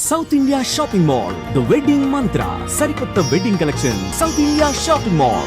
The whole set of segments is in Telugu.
South India shopping mall, the wedding మంత్ర, సరికొత్త wedding collection, south India shopping mall.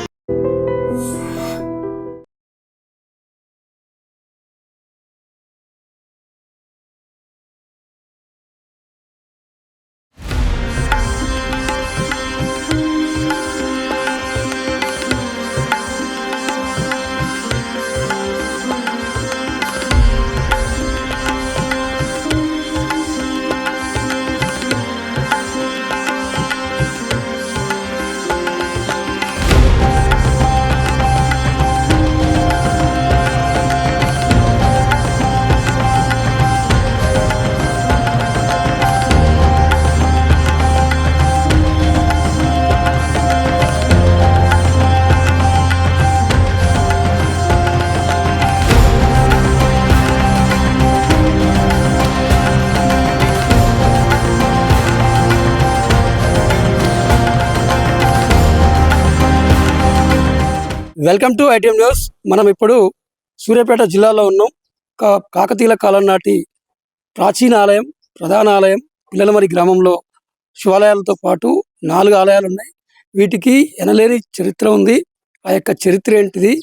Welcome to ITM news. మనం ఇప్పుడు సూర్యాపేట జిల్లాలో ఉన్నాం. కాకతీయుల కాలం నాటి ప్రాచీన ఆలయం, ప్రధాన ఆలయం పిల్లలమరి గ్రామంలో శివాలయాలతో పాటు 4 ఆలయాలు ఉన్నాయి. వీటికి ఎనలేని చరిత్ర ఉంది. ఆ యొక్క చరిత్ర ఏంటిది,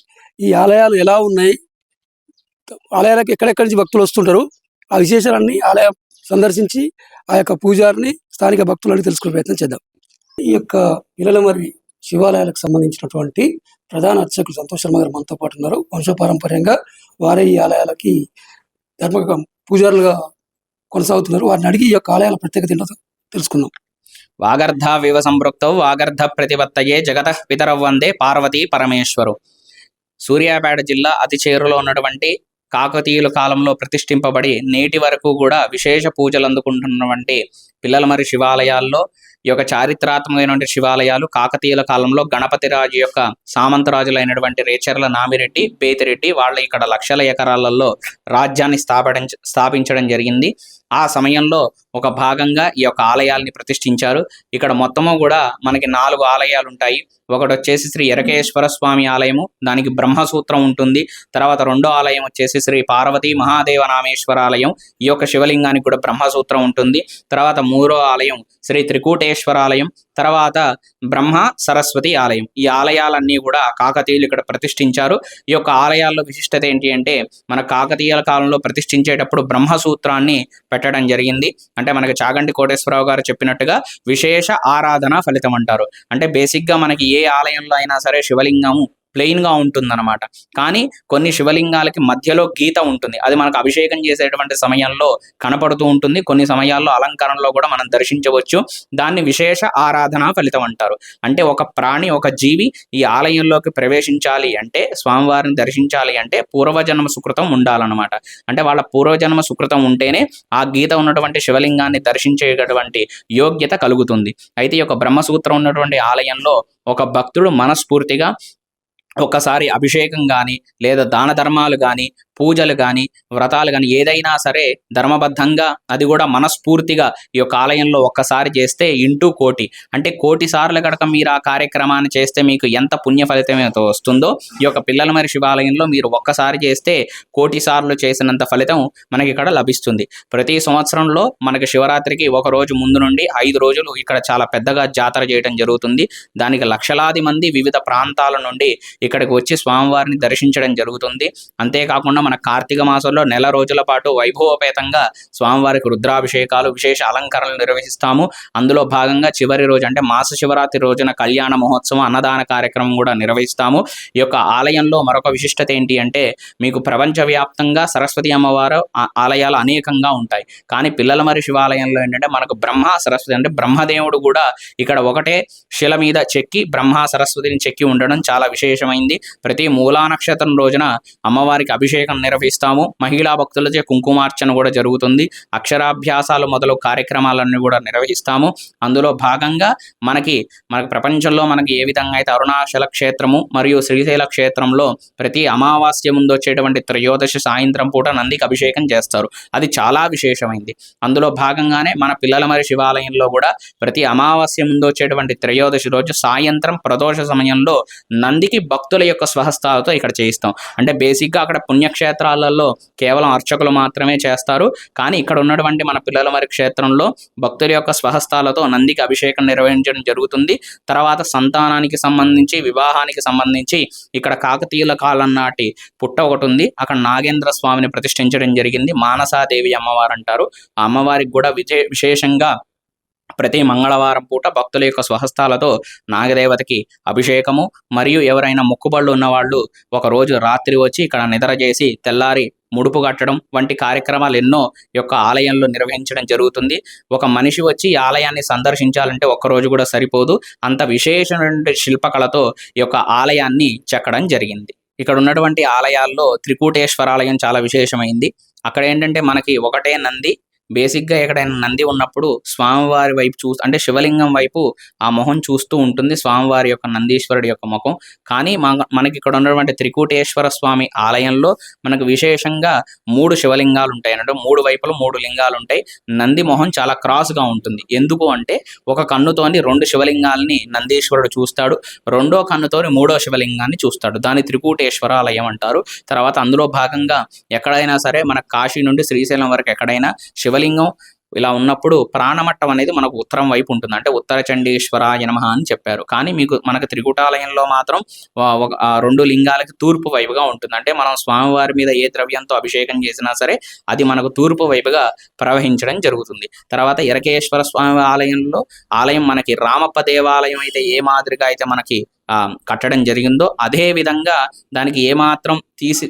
ఈ ఆలయాలు ఎలా ఉన్నాయి, ఆలయాలకు ఎక్కడెక్కడి నుంచి భక్తులు వస్తుంటారు, ఆ విశేషాలన్నీ ఆలయం సందర్శించి ఆ యొక్క పూజారిని, స్థానిక భక్తులని తెలుసుకునే ప్రయత్నం చేద్దాం. ఈ యొక్క పిల్లలమరి శివాలయాలకు సంబంధించినటువంటి ప్రధాన అర్చకులు సంతోష్ శర్మ గారు మనతో పాటు ఉన్నారు. వంశపారంపర్యంగా వారే ఈ ఆలయాలకి ధర్మ పూజారులుగా కొనసాగుతున్నారు. వారిని అడిగి ఈ యొక్క ఆలయాల ప్రత్యేకత ఏంటో తెలుసుకుందాం. వాగర్ధ వివ సంపృక్తౌ వాగర్ధ ప్రతిపత్తయే జగత పితరౌ వందే పార్వతీ పరమేశ్వరు. సూర్యాపేట జిల్లా అతి చేరులో ఉన్నటువంటి కాకతీయుల కాలంలో ప్రతిష్ఠింపబడి నేటి వరకు కూడా విశేష పూజలు అందుకుంటున్నటువంటి పిల్లలమరి శివాలయాల్లో ఈ యొక్క చారిత్రాత్మకమైనటువంటి శివాలయాలు కాకతీయుల కాలంలో గణపతి రాజు యొక్క సామంతరాజులైనటువంటి రేచర్ల నామిరెడ్డి, బేతిరెడ్డి వాళ్ళు ఇక్కడ లక్షల ఎకరాలలో రాజ్యాన్ని స్థాపించడం జరిగింది. ఆ సమయంలో ఒక భాగంగా ఈ యొక్క ఆలయాల్ని ప్రతిష్ఠించారు. ఇక్కడ మొత్తము కూడా మనకి 4 ఆలయాలు ఉంటాయి. ఒకటి వచ్చేసి శ్రీ ఎరకేశ్వర స్వామి ఆలయము, దానికి బ్రహ్మసూత్రం ఉంటుంది. తర్వాత రెండో ఆలయం వచ్చేసి శ్రీ పార్వతీ మహాదేవ నామేశ్వర ఆలయం, ఈ యొక్క శివలింగానికి కూడా బ్రహ్మసూత్రం ఉంటుంది. తర్వాత 3వ ఆలయం శ్రీ త్రికూటేశ్వర ఆలయం, తర్వాత బ్రహ్మ సరస్వతి ఆలయం. ఈ ఆలయాలన్నీ కూడా కాకతీయులు ఇక్కడ ప్రతిష్ఠించారు. ఈ యొక్క ఆలయాల్లో విశిష్టత ఏంటి అంటే, మన కాకతీయుల కాలంలో ప్రతిష్ఠించేటప్పుడు బ్రహ్మసూత్రాన్ని పెట్టడం జరిగింది. అంటే మనకి చాగంటి కోటేశ్వరరావు గారు చెప్పినట్టుగా విశేష ఆరాధన ఫలితం అంటారు. అంటే బేసిక్గా మనకి ఏ ఆలయంలో అయినా సరే శివలింగము ప్లెయిన్గా ఉంటుందన్నమాట. కానీ కొన్ని శివలింగాలకి మధ్యలో గీత ఉంటుంది. అది మనకు అభిషేకం చేసేటువంటి సమయంలో కనపడుతూ ఉంటుంది. కొన్ని సమయాల్లో అలంకరణలో కూడా మనం దర్శించవచ్చు. దాన్ని విశేష ఆరాధన ఫలితం అంటారు. అంటే ఒక ప్రాణి, ఒక జీవి ఈ ఆలయంలోకి ప్రవేశించాలి అంటే, స్వామివారిని దర్శించాలి అంటే పూర్వజన్మ సుకృతం ఉండాలన్నమాట. అంటే వాళ్ళ పూర్వజన్మ సుకృతం ఉంటేనే ఆ గీత ఉన్నటువంటి శివలింగాన్ని దర్శించేటటువంటి యోగ్యత కలుగుతుంది. అయితే ఈ యొక్క బ్రహ్మసూత్రం ఉన్నటువంటి ఆలయంలో ఒక భక్తుడు మనస్ఫూర్తిగా ఒకసారి అభిషేకం కానీ, లేదా దాన ధర్మాలు కానీ, పూజలు కానీ, వ్రతాలు కానీ ఏదైనా సరే ధర్మబద్ధంగా, అది కూడా మనస్ఫూర్తిగా ఈ యొక్క ఆలయంలో ఒక్కసారి చేస్తే ఇంటూ కోటి, అంటే 1,000,000 సార్లు కనుక మీరు ఆ కార్యక్రమాన్ని చేస్తే మీకు ఎంత పుణ్య ఫలితం వస్తుందో, ఈ యొక్క పిల్లలమరి శివాలయంలో మీరు ఒక్కసారి చేస్తే 1,000,000 సార్లు చేసినంత ఫలితం మనకి ఇక్కడ లభిస్తుంది. ప్రతి సంవత్సరంలో మనకి శివరాత్రికి ఒక రోజు ముందు నుండి 5 రోజులు ఇక్కడ చాలా పెద్దగా జాతర చేయడం జరుగుతుంది. దానికి లక్షలాది మంది వివిధ ప్రాంతాల నుండి ఇక్కడికి వచ్చి స్వామివారిని దర్శించడం జరుగుతుంది. అంతేకాకుండా మన కార్తీక మాసంలో 1 రోజుల పాటు వైభవపేతంగా స్వామివారికి రుద్రాభిషేకాలు, విశేష అలంకరణలు నిర్వహిస్తాము. అందులో భాగంగా చివరి రోజు అంటే మాస శివరాత్రి రోజున కళ్యాణ మహోత్సవం, అన్నదాన కార్యక్రమం కూడా నిర్వహిస్తాము. ఈ యొక్క ఆలయంలో మరొక విశిష్టత ఏంటి అంటే, మీకు ప్రపంచవ్యాప్తంగా సరస్వతి అమ్మవారు ఆలయాలు అనేకంగా ఉంటాయి. కానీ పిల్లలమరి శివాలయంలో ఏంటంటే మనకు బ్రహ్మ సరస్వతి, అంటే బ్రహ్మదేవుడు కూడా ఇక్కడ ఒకటే శిల మీద చెక్కి బ్రహ్మ సరస్వతిని చెక్కి ఉండడం చాలా విశేషమైంది. ప్రతి మూలా నక్షత్రం రోజున అమ్మవారికి అభిషేకం నిర్వహిస్తాము. మహిళా భక్తులచే కుంకుమార్చన కూడా జరుగుతుంది. అక్షరాభ్యాసాలు మొదలు కార్యక్రమాలన్నీ కూడా నిర్వహిస్తాము. అందులో భాగంగా మనకి ప్రపంచంలో మనకి ఏ విధంగా అయితే అరుణాచల క్షేత్రము మరియు శ్రీశైల క్షేత్రంలో ప్రతి అమావాస్య ముందు వచ్చేటువంటి త్రయోదశి సాయంత్రం పూట నందికి అభిషేకం చేస్తారు. అది చాలా విశేషమైంది. అందులో భాగంగానే మన పిల్లలమరి శివాలయంలో కూడా ప్రతి అమావాస్య ముందు వచ్చేటువంటి త్రయోదశి రోజు సాయంత్రం ప్రదోష సమయంలో నందికి భక్తుల యొక్క స్వహస్తాలతో ఇక్కడ చేయిస్తాం. అంటే బేసిక్గా అక్కడ పుణ్యక్షేత్రం క్షేత్రాలలో కేవలం అర్చకులు మాత్రమే చేస్తారు. కానీ ఇక్కడ ఉన్నటువంటి మన పిల్లలమర్రి క్షేత్రంలో భక్తుల యొక్క స్వహస్తాలతో నందికి అభిషేకం నిర్వహించడం జరుగుతుంది. తర్వాత సంతానానికి సంబంధించి, వివాహానికి సంబంధించి ఇక్కడ కాకతీయుల కాలం నాటి పుట్ట ఒకటి ఉంది. అక్కడ నాగేంద్ర స్వామిని ప్రతిష్ఠించడం జరిగింది. మానసాదేవి అమ్మవారు అంటారు. ఆ అమ్మవారికి కూడా విశేషంగా ప్రతి మంగళవారం పూట భక్తుల యొక్క స్వహస్తాలతో నాగదేవతకి అభిషేకము, మరియు ఎవరైనా మొక్కుబళ్ళు ఉన్నవాళ్ళు ఒకరోజు రాత్రి వచ్చి ఇక్కడ నిద్ర చేసి తెల్లారి ముడుపు కట్టడం వంటి కార్యక్రమాలు ఎన్నో యొక్క ఆలయంలో నిర్వహించడం జరుగుతుంది. ఒక మనిషి వచ్చి ఈ ఆలయాన్ని సందర్శించాలంటే ఒక్కరోజు కూడా సరిపోదు. అంత విశేషమైన శిల్పకళతో ఈ యొక్క ఆలయాన్ని చెక్కడం జరిగింది. ఇక్కడ ఉన్నటువంటి ఆలయాల్లో త్రికూటేశ్వర ఆలయం చాలా విశేషమైంది. అక్కడ ఏంటంటే మనకి ఒకటే నంది. బేసిక్గా ఎక్కడైనా నంది ఉన్నప్పుడు స్వామివారి వైపు అంటే శివలింగం వైపు ఆ మొహం చూస్తూ ఉంటుంది స్వామివారి యొక్క, నందీశ్వరుడి యొక్క ముఖం. కానీ మనకి ఇక్కడ ఉన్నటువంటి త్రికూటేశ్వర స్వామి ఆలయంలో మనకు విశేషంగా 3 శివలింగాలు ఉంటాయి అన్నట్టు. 3 వైపులు 3 లింగాలు ఉంటాయి. నంది మొహం చాలా క్రాస్గా ఉంటుంది. ఎందుకు అంటే ఒక కన్నుతోని 2 శివలింగాల్ని నందీశ్వరుడు చూస్తాడు, రెండో కన్నుతోని 3వ శివలింగాన్ని చూస్తాడు. దాని త్రికూటేశ్వర ఆలయం అంటారు. తర్వాత అందులో భాగంగా ఎక్కడైనా సరే మన కాశీ నుండి శ్రీశైలం వరకు ఎక్కడైనా శివలింగం ఇలా ఉన్నప్పుడు ప్రాణమట్టం అనేది మనకు ఉత్తరం వైపు ఉంటుంది. అంటే ఉత్తర చండీశ్వరాయ నమః అని చెప్పారు. కానీ మనకు త్రికూటాలయంలో మాత్రం 2 లింగాలకి తూర్పు వైపుగా ఉంటుంది. అంటే మనం స్వామివారి మీద ఏ ద్రవ్యంతో అభిషేకం చేసినా సరే అది మనకు తూర్పు వైపుగా ప్రవహించడం జరుగుతుంది. తర్వాత ఎరకేశ్వర స్వామి ఆలయం మనకి రామప్ప దేవాలయం అయితే ఏ మాదిరిగా అయితే మనకి కట్టడం జరిగిందో అదే విధంగా దానికి ఏమాత్రం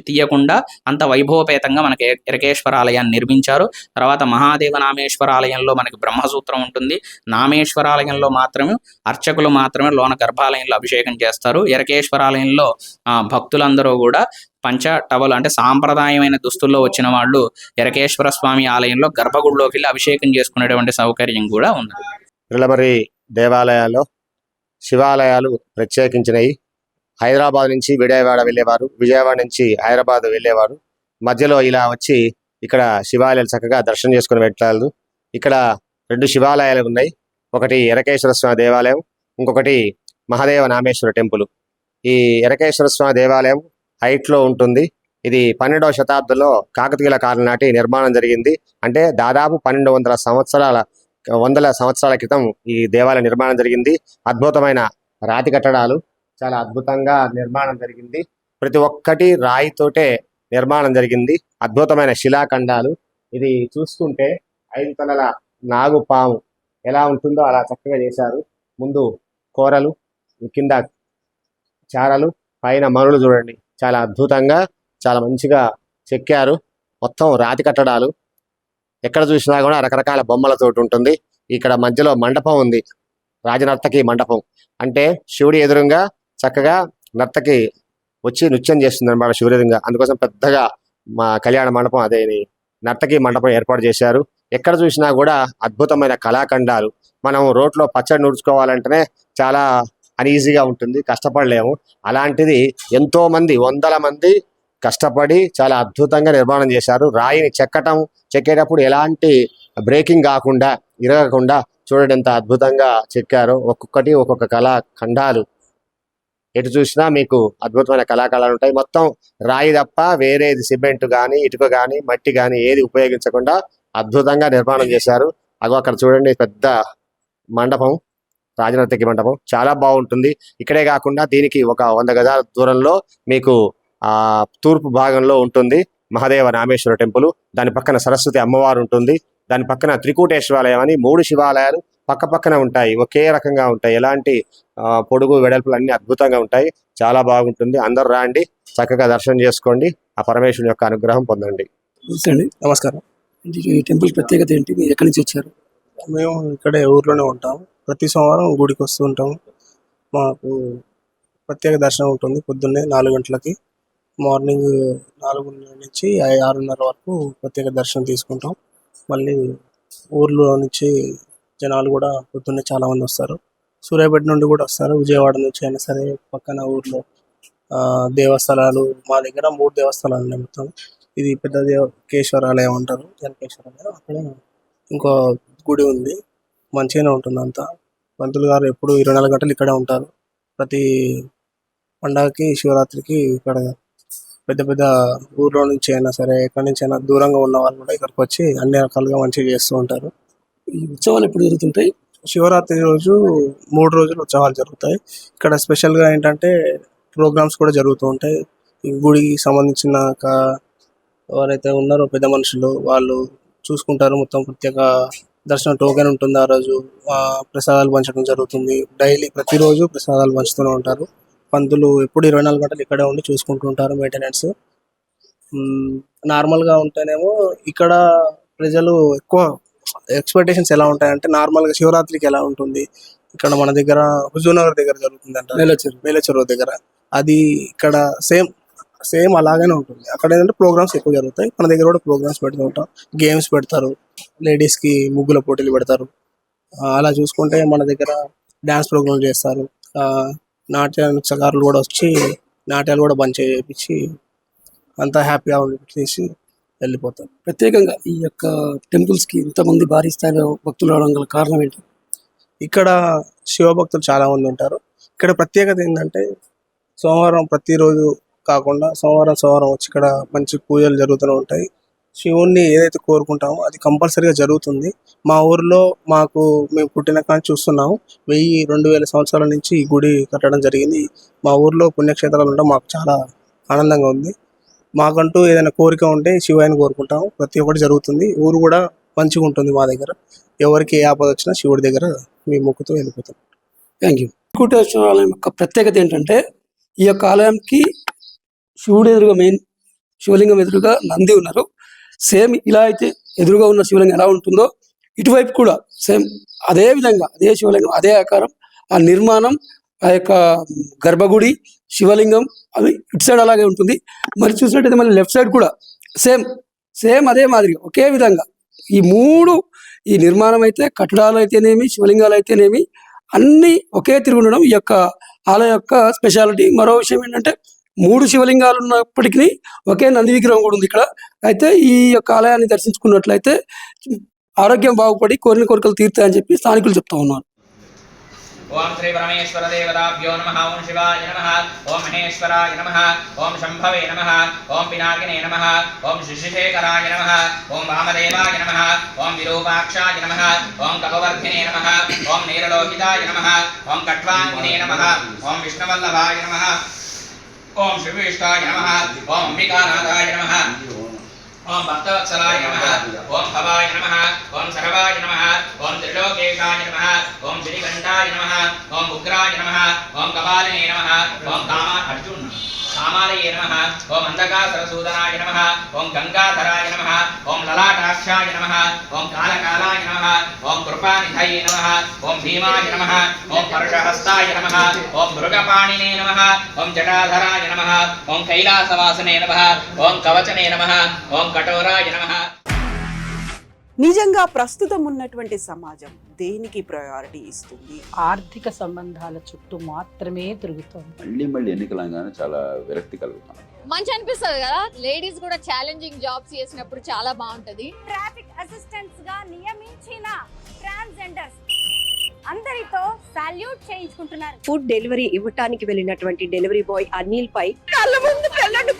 తీయకుండా అంత వైభవపేతంగా మనకి ఎరకేశ్వర ఆలయాన్ని నిర్మించారు. తర్వాత మహాదేవ నామేశ్వర ఆలయంలో మనకి బ్రహ్మసూత్రం ఉంటుంది. నామేశ్వర ఆలయంలో మాత్రమే అర్చకులు మాత్రమే లోన గర్భాలయంలో అభిషేకం చేస్తారు. ఎరకేశ్వర ఆలయంలో భక్తులందరూ కూడా టవలు అంటే సాంప్రదాయమైన దుస్తుల్లో వచ్చిన వాళ్ళు ఎరకేశ్వర స్వామి ఆలయంలో గర్భగుడిలోకి వెళ్ళి అభిషేకం చేసుకునేటువంటి సౌకర్యం కూడా ఉన్నది. పిల్లలమర్రి దేవాలయాల్లో శివాలయాలు ప్రత్యేకించినవి. హైదరాబాద్ నుంచి విజయవాడ వెళ్ళేవారు, విజయవాడ నుంచి హైదరాబాద్ వెళ్ళేవారు మధ్యలో ఇలా వచ్చి ఇక్కడ శివాలయాలు చక్కగా దర్శనం చేసుకుని వెళ్ళారు. ఇక్కడ 2 శివాలయాలు ఉన్నాయి. ఒకటి ఎరకేశ్వర స్వామి దేవాలయం, ఇంకొకటి మహాదేవ నామేశ్వర టెంపుల్. ఈ ఎరకేశ్వర స్వామి దేవాలయం హైట్లో ఉంటుంది. ఇది 12వ శతాబ్దంలో కాకతీయుల కాలం నాటి నిర్మాణం జరిగింది. అంటే దాదాపు 100 సంవత్సరాల క్రితం ఈ దేవాలయ నిర్మాణం జరిగింది. అద్భుతమైన రాతి కట్టడాలు, చాలా అద్భుతంగా నిర్మాణం జరిగింది. ప్రతి ఒక్కటి రాయితోటే నిర్మాణం జరిగింది. అద్భుతమైన శిలాఖండాలు. ఇది చూసుకుంటే 5 తలల నాగుపాము ఎలా ఉంటుందో అలా చక్కగా చేశారు. ముందు కోరలు, కింద చారలు, పైన మనులు చూడండి. చాలా అద్భుతంగా చాలా మంచిగా చెక్కారు. మొత్తం రాతి కట్టడాలు. ఎక్కడ చూసినా కూడా రకరకాల బొమ్మలతోటి ఉంటుంది. ఇక్కడ మధ్యలో మండపం ఉంది, రాజనర్తకి మండపం. అంటే శివుడి ఎదురుగా చక్కగా నర్తకి వచ్చి నృత్యం చేస్తుంది అనమాట శివుడి ఎదురుగా. అందుకోసం పెద్దగా మా కళ్యాణ మండపం అదే నర్తకి మండపం ఏర్పాటు చేశారు. ఎక్కడ చూసినా కూడా అద్భుతమైన కళాఖండాలు. మనం రోడ్లో పచ్చడి నూడ్చుకోవాలంటేనే చాలా అన్ఈజీగా ఉంటుంది, కష్టపడలేము. అలాంటిది ఎంతో మంది, 100 మంది కష్టపడి చాలా అద్భుతంగా నిర్మాణం చేశారు. రాయిని చెక్కేటప్పుడు ఎలాంటి బ్రేకింగ్ కాకుండా, ఇరగకుండా చూడండి ఎంత అద్భుతంగా చెక్కారో. ఒక్కొక్కటి ఒక్కొక్క కళాఖండాలు. ఎటు చూసినా మీకు అద్భుతమైన కళాఖండాలు ఉంటాయి. మొత్తం రాయి తప్ప వేరేది సిమెంట్ కానీ, ఇటుక కానీ, మట్టి కానీ ఏది ఉపయోగించకుండా అద్భుతంగా నిర్మాణం చేశారు. అక్కడ చూడండి పెద్ద మండపం, రాజనర్తకి మండపం చాలా బాగుంటుంది. ఇక్కడే కాకుండా దీనికి ఒక 100 గజాల దూరంలో మీకు తూర్పు భాగంలో ఉంటుంది మహాదేవ నామేశ్వర టెంపుల్. దాని పక్కన సరస్వతి అమ్మవారు ఉంటుంది. దాని పక్కన త్రికూటేశ్వరాలయం అని 3 శివాలయాలు పక్క పక్కన ఉంటాయి. ఒకే రకంగా ఉంటాయి. ఎలాంటి పొడుగు వెడల్పులు అన్ని అద్భుతంగా ఉంటాయి. చాలా బాగుంటుంది. అందరూ రాండి, చక్కగా దర్శనం చేసుకోండి, ఆ పరమేశ్వరుని యొక్క అనుగ్రహం పొందండి. నమస్కారం. ఈ టెంపుల్ ప్రత్యేకత ఏంటి? మీరు ఎక్కడి నుంచి వచ్చారు? మేము ఇక్కడే ఊర్లోనే ఉంటాం. ప్రతి సోమవారం గుడికి వస్తూ ఉంటాము. మాకు ప్రత్యేక దర్శనం ఉంటుంది. పొద్దున్నే 4 గంటలకి, మార్నింగ్ 4 నుంచి 6:30 వరకు ప్రత్యేక దర్శనం తీసుకుంటాం. మళ్ళీ ఊర్లో నుంచి జనాలు కూడా పొద్దున్నే చాలామంది వస్తారు. సూర్యాపేట నుండి కూడా వస్తారు, విజయవాడ నుంచి అయినా సరే. పక్కన ఊర్లో దేవస్థలాలు, మా దగ్గర 3 దేవస్థలాలు ఉన్నాయి మొత్తం. ఇది పెద్ద కేశ్వరాలయం అంటారు, జనకేశ్వరాలయం. అక్కడ ఇంకో గుడి ఉంది, మంచిగానే ఉంటుంది అంతా. పంతులు గారు ఎప్పుడు 24 గంటలు ఇక్కడే ఉంటారు. ప్రతి పండగకి, శివరాత్రికి ఇక్కడ పెద్ద పెద్ద ఊర్లో నుంచి అయినా సరే ఎక్కడి నుంచి అయినా దూరంగా ఉన్న వాళ్ళు కూడా ఇక్కడికి వచ్చి అన్ని రకాలుగా మంచిగా చేస్తూ ఉంటారు. ఈ ఉత్సవాలు ఎప్పుడు జరుగుతుంటాయి? శివరాత్రి రోజు 3 రోజులు ఉత్సవాలు జరుగుతాయి. ఇక్కడ స్పెషల్గా ఏంటంటే ప్రోగ్రామ్స్ కూడా జరుగుతూ ఉంటాయి. ఈ గుడికి సంబంధించిన ఎవరైతే ఉన్నారో పెద్ద మనుషులు వాళ్ళు చూసుకుంటారు. మొత్తం ప్రత్యేక దర్శనం టోకెన్ ఉంటుంది. ఆ రోజు ప్రసాదాలు పంచడం జరుగుతుంది. డైలీ ప్రతిరోజు ప్రసాదాలు పంచుతూనే ఉంటారు. పంతులు ఎప్పుడు 24 గంటలు ఇక్కడే ఉండి చూసుకుంటూ ఉంటారు మెయింటెనెన్స్. నార్మల్గా ఉంటేనేమో ఇక్కడ ప్రజలు ఎక్కువ ఎక్స్పెక్టేషన్స్ ఎలా ఉంటాయంటే నార్మల్గా శివరాత్రికి ఎలా ఉంటుంది ఇక్కడ మన దగ్గర హుజూర్నగర్ దగ్గర జరుగుతుంది అంట, మేలచెరువు దగ్గర. అది ఇక్కడ సేమ్ అలాగనే ఉంటుంది. అక్కడ ఏంటంటే ప్రోగ్రామ్స్ ఎక్కువ జరుగుతాయి. మన దగ్గర కూడా ప్రోగ్రామ్స్ పెడుతూ ఉంటాం. గేమ్స్ పెడతారు, లేడీస్కి ముగ్గుల పోటీలు పెడతారు. అలా చూసుకుంటే మన దగ్గర డ్యాన్స్ ప్రోగ్రామ్ చేస్తారు. నాట్య నృత్యకారులు కూడా వచ్చి నాట్యాలు కూడా బంద్ చేయించి అంతా హ్యాపీగా తీసి వెళ్ళిపోతారు. ప్రత్యేకంగా ఈ యొక్క టెంపుల్స్కి ఇంతమంది భారీ స్థాయిలో భక్తులు రావడం గల కారణం ఏంటి? ఇక్కడ శివభక్తులు చాలా మంది ఉంటారు. ఇక్కడ ప్రత్యేకత ఏంటంటే సోమవారం ప్రతిరోజు కాకుండా సోమవారం వచ్చి ఇక్కడ మంచి పూజలు జరుగుతూనే ఉంటాయి. శివుణ్ణి ఏదైతే కోరుకుంటామో అది కంపల్సరీగా జరుగుతుంది. మా ఊర్లో మేము పుట్టిన కానీ చూస్తున్నాము 1000-2000 సంవత్సరాల నుంచి ఈ గుడి కట్టడం జరిగింది. మా ఊర్లో పుణ్యక్షేత్రాలు ఉండడం మాకు చాలా ఆనందంగా ఉంది. మాకంటూ ఏదైనా కోరిక ఉంటే శివాయని కోరుకుంటాము, ప్రతి ఒక్కటి జరుగుతుంది. ఊరు కూడా మంచిగా ఉంటుంది. మా దగ్గర ఎవరికి ఏ ఆపద వచ్చినా శివుడి దగ్గర మేము మొక్కుతూ వెళ్ళిపోతాం. Thank you. వెంకటేశ్వర ఆలయం యొక్క ప్రత్యేకత ఏంటంటే ఈ యొక్క ఆలయంకి శివుడు ఎదురుగా మెయిన్ శివలింగం ఎదురుగా నంది ఉన్నారు. సేమ్ ఇలా అయితే ఎదురుగా ఉన్న శివలింగం ఎలా ఉంటుందో ఇటువైపు కూడా సేమ్ అదే విధంగా అదే శివలింగం అదే ఆకారం, ఆ నిర్మాణం, ఆ యొక్క గర్భగుడి, శివలింగం అవి ఇటు సైడ్ అలాగే ఉంటుంది. మరి చూసినట్టయితే మళ్ళీ లెఫ్ట్ సైడ్ కూడా సేమ్ అదే మాదిరిగా ఒకే విధంగా ఈ నిర్మాణం అయితే కట్టడాలు అయితేనేమి శివలింగాలు అయితేనేమి అన్నీ ఒకే తిరిగి ఉండడం ఈ యొక్క ఆలయం యొక్క స్పెషాలిటీ. మరో విషయం ఏంటంటే 3 శివలింగాలు ఉన్నప్పటికీ ఒకే నంది విగ్రహం కూడా ఉంది ఇక్కడ. అయితే ఈ యొక్క ఆలయాన్ని దర్శించుకున్నట్లయితే ఆరోగ్యం బాగుపడి కోరిన కోరికలు తీరుతాయని చెప్పి స్థానికులు చెప్తా ఉన్నారు. ఓం శ్రీ పరమేశ్వర దేవతాభ్యో నమః. ఓం శివాయ నమః. ఓం మహేశ్వరాయ నమః. ఓం శంభవే నమః. ఓం పినాకినే నమః. ఓం శిశిశేఖరాయ నమః. ఓం వామదేవాయ నమః. ఓం విరూపాక్షాయ నమః. ఓం కపవర్ధినే నమః. ఓం నీలలోహితాయ నమః. ఓం కట్వాంగినే నమః. ఓం విష్ణువల్లభాయ నమః. ఓం శివేష్టాయ నమః. ఓం అంబికానాథాయ నమః. ఓం భక్తవత్సలాయ నమః. ఓం భవాయ నమః. ఓం సర్వాయ నమః. ఓం త్రిలోకేశాయ నమః. ఓం శ్రీకంఠాయ నమః. ఓం ఉగ్రాయ నమః. ఓం కపాలినే నమః. ఓం కామాలయే నమః. ఓం అంధకాసురసూదనాయ నమః. ఓం గంగాధరాయ నమః. ఓం లలాటాక్షాయ నమః. ఓం కాలకాలాయ నమః. ఓం కృపానిధయే నమః. ఓం భీమాయ నమః. ఓం పరుషహస్తాయ నమః. ఓం మృగపాణినే నమః. ఓం జటాధరాయ నమః. ఓం కైలాసవాసనే నమః. ఓం కవచనే నమః. ఓం కఠోరాయ నమః. నిజంగా ప్రస్తుతం ఉన్నటువంటి సమాజం దేనికి ప్రయారిటీ ఇస్తుంది? ఆర్థిక సంబంధాల చుట్టూ మాత్రమే తిరుగుతోంది. మళ్ళీ ఎన్నికలు అనగానే చాలా విరక్తి కలుగుతాం. మంచి అనిపిస్తుంది కదా, లేడీస్ కూడా ఛాలెంజింగ్ జాబ్స్ చేసినప్పుడు చాలా బాగుంటది. ట్రాఫిక్ అసిస్టెంట్స్ గా నియమించిన ట్రాన్స్జెండర్స్ అందరితో సాల్యూట్ చేయించుకుంటున్నారు. ఫుడ్ డెలివరీ ఇవ్వటానికి వెళ్ళినటువంటి డెలివరీ బాయ్ అనిల్ పై కళ్ళ ముందు పెళ్ళండి